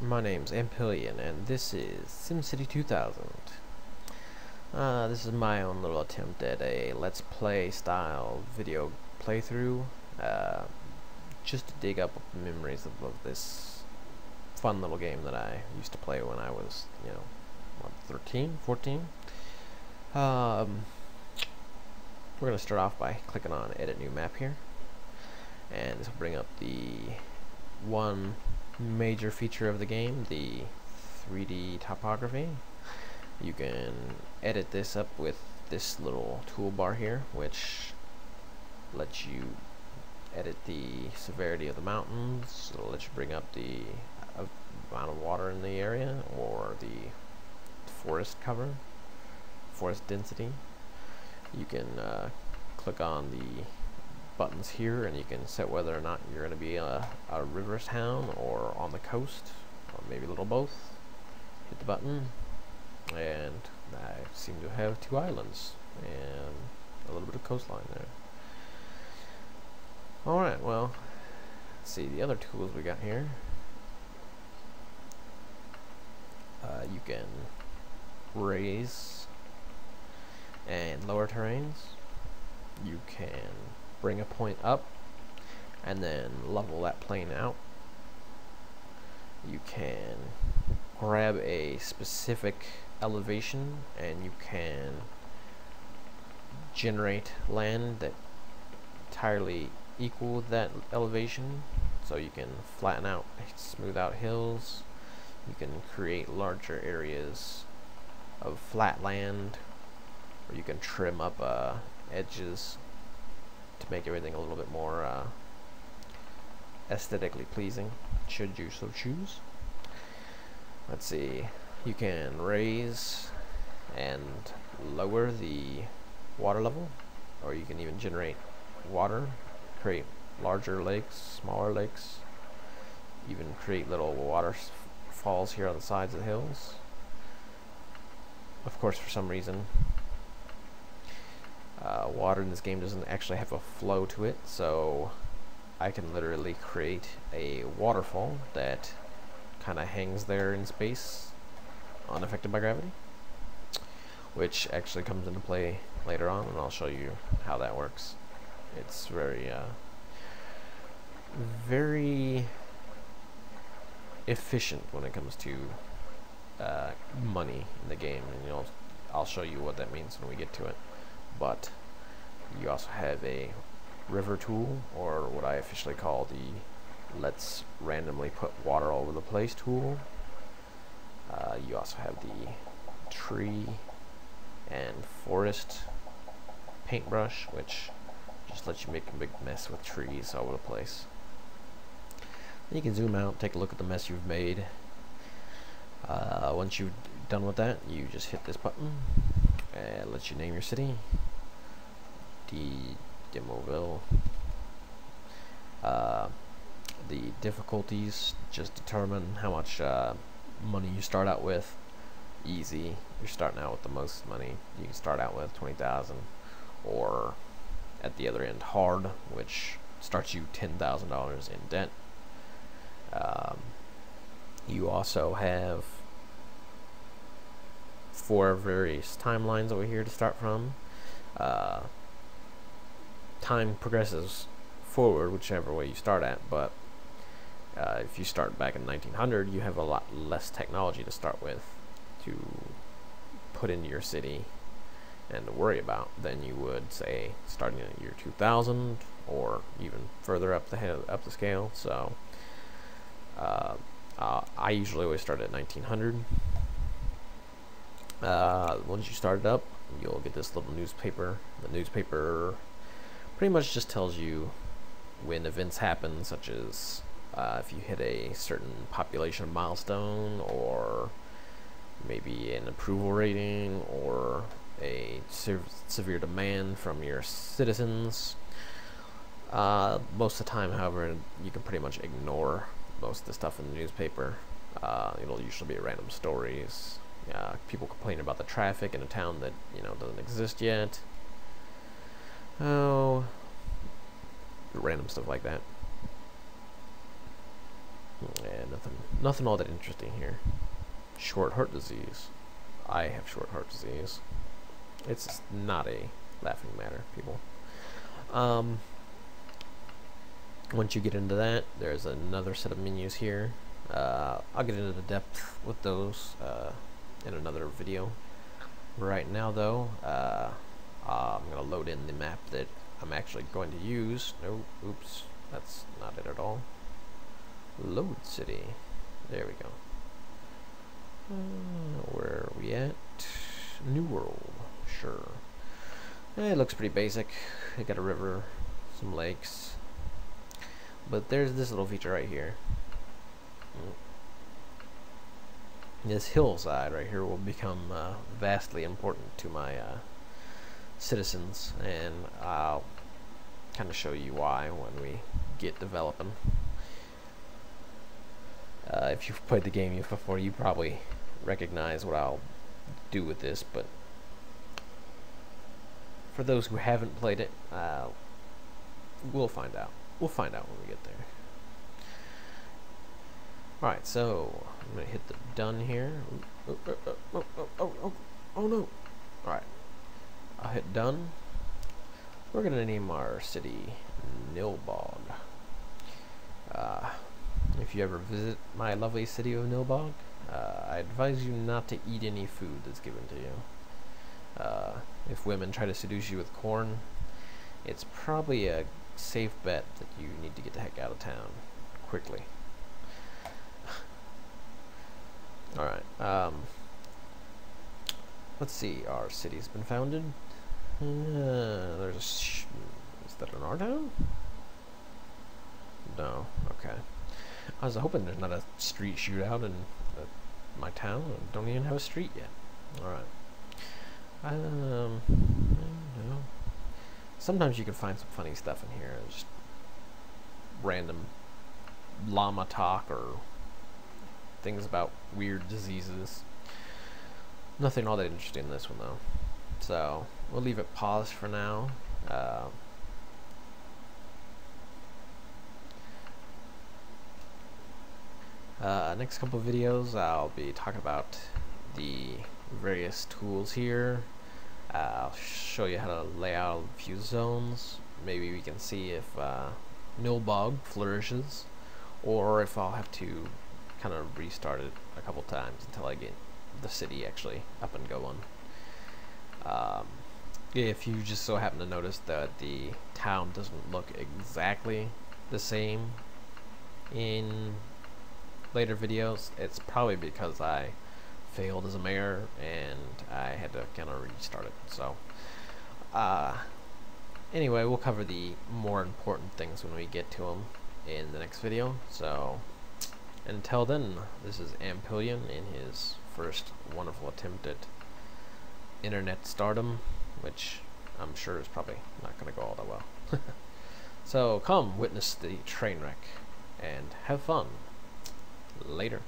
My name's Ampillion, and this is SimCity 2000. This is my own little attempt at a Let's Play style video playthrough, just to dig up memories of this fun little game that I used to play when I was, what, 13, 14? We're going to start off by clicking on Edit New Map here, and this will bring up the one major feature of the game, the 3D topography. You can edit this up with this little toolbar here, which lets you edit the severity of the mountains. It'll let you bring up the amount of water in the area, or the forest cover, forest density. You can click on the buttons here, and you can set whether or not you're going to be a river town or on the coast, or maybe a little both. Hit the button, and I seem to have two islands and a little bit of coastline there. Alright, well, let's see the other tools we got here. You can raise and lower terrains. You can bring a point up and then level that plane out. You can grab a specific elevation and you can generate land that entirely equal that elevation, so you can flatten out, smooth out hills. You can create larger areas of flat land, or you can trim up edges to make everything a little bit more aesthetically pleasing, should you so choose. Let's see, you can raise and lower the water level, or you can even generate water, create larger lakes, smaller lakes, even create little waterfalls here on the sides of the hills. Of course, for some reason, water in this game doesn't actually have a flow to it, so I can literally create a waterfall that kind of hangs there in space, unaffected by gravity, which actually comes into play later on, and I'll show you how that works. It's very efficient when it comes to money in the game, and I'll show you what that means when we get to it. But you also have a river tool, or what I officially call the let's randomly put water all over the place tool. You also have the tree and forest paintbrush, which just lets you make a big mess with trees all over the place. Then you can zoom out, take a look at the mess you've made. Once you've done with that, you just hit this button and it lets you name your city. Demoville. The difficulties just determine how much money you start out with. Easy, you're starting out with the most money. You can start out with 20,000, or at the other end, hard, which starts you $10,000 in debt. You also have 4 various timelines over here to start from. Time progresses forward whichever way you start at, but if you start back in 1900, you have a lot less technology to start with to put into your city and to worry about than you would, say, starting in the year 2000 or even further up the scale. So I usually always start at 1900. Once you start it up, you'll get this little newspaper. The newspaper pretty much just tells you when events happen, such as if you hit a certain population milestone, or maybe an approval rating, or a severe demand from your citizens. Most of the time, however, you can pretty much ignore most of the stuff in the newspaper. It'll usually be random stories. People complain about the traffic in a town that doesn't exist yet. Oh, random stuff like that. Yeah, nothing all that interesting here. Short heart disease. I have short heart disease. It's not a laughing matter, people. Once you get into that, there's another set of menus here. I'll get into the depth with those in another video. Right now, though, I'm going to load in the map that I'm actually going to use. No, oops, that's not it at all. Load city. There we go. Where are we at? New World. Sure. It looks pretty basic. I got a river, some lakes. But there's this little feature right here. This hillside right here will become vastly important to my citizens, and I'll kind of show you why when we get developing. If you've played the game before, you probably recognize what I'll do with this, but for those who haven't played it, we'll find out. We'll find out when we get there. Alright, so I'm going to hit the done here. Oh no! Alright, I'll hit done. We're going to name our city Lumbergh. If you ever visit my lovely city of Lumbergh, I advise you not to eat any food that's given to you. If women try to seduce you with corn, it's probably a safe bet that you need to get the heck out of town quickly. Alright, let's see, our city's been founded. There's a is that an our town? No, okay. I was hoping there's not a street shootout in my town. I don't even have a street yet. Alright. No. Sometimes you can find some funny stuff in here. Just random llama talk or things about weird diseases. Nothing all that interesting in this one though. So we'll leave it paused for now. Next couple of videos I'll be talking about the various tools here. I'll show you how to lay out a few zones. Maybe we can see if Lumbergh flourishes, or if I'll have to kind of restart it a couple times until I get the city actually up and going. If you just so happen to notice that the town doesn't look exactly the same in later videos, it's probably because I failed as a mayor and I had to kind of restart it. So anyway, we'll cover the more important things when we get to them in the next video. So until then, this is Ampillion in his first wonderful attempt at internet stardom, which I'm sure is probably not going to go all that well. So come witness the train wreck and have fun. Later.